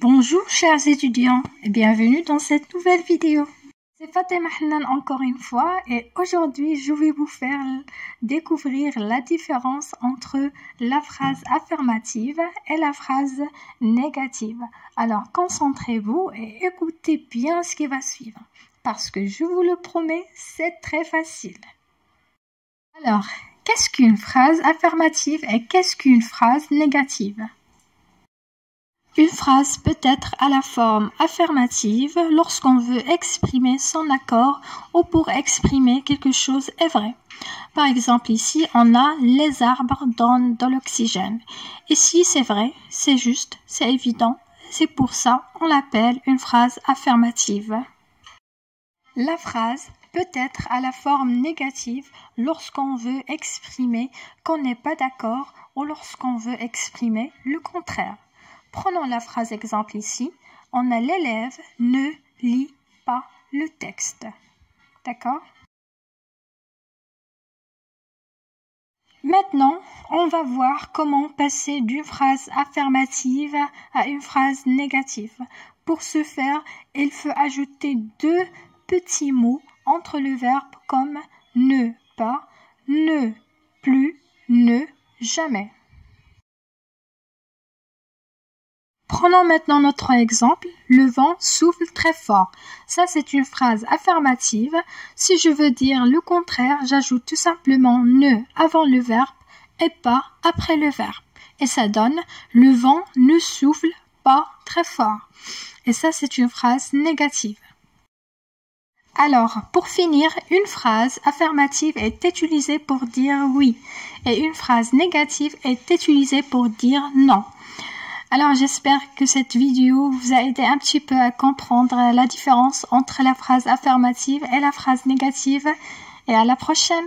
Bonjour chers étudiants et bienvenue dans cette nouvelle vidéo. C'est Fatima Hannan encore une fois et aujourd'hui je vais vous faire découvrir la différence entre la phrase affirmative et la phrase négative. Alors concentrez-vous et écoutez bien ce qui va suivre parce que je vous le promets, c'est très facile. Alors, qu'est-ce qu'une phrase affirmative et qu'est-ce qu'une phrase négative ? Une phrase peut être à la forme affirmative lorsqu'on veut exprimer son accord ou pour exprimer quelque chose est vrai. Par exemple, ici, on a « les arbres donnent de l'oxygène ». Ici, c'est vrai, c'est juste, c'est évident. C'est pour ça on l'appelle une phrase affirmative. La phrase peut être à la forme négative lorsqu'on veut exprimer qu'on n'est pas d'accord ou lorsqu'on veut exprimer le contraire. Prenons la phrase exemple ici. On a l'élève ne lit pas le texte. D'accord? Maintenant, on va voir comment passer d'une phrase affirmative à une phrase négative. Pour ce faire, il faut ajouter deux petits mots entre le verbe comme ne pas, ne plus, ne jamais. Prenons maintenant notre exemple. Le vent souffle très fort. Ça, c'est une phrase affirmative. Si je veux dire le contraire, j'ajoute tout simplement ne avant le verbe et pas après le verbe. Et ça donne le vent ne souffle pas très fort. Et ça, c'est une phrase négative. Alors, pour finir, une phrase affirmative est utilisée pour dire oui et une phrase négative est utilisée pour dire non. Alors, j'espère que cette vidéo vous a aidé un petit peu à comprendre la différence entre la phrase affirmative et la phrase négative. Et à la prochaine!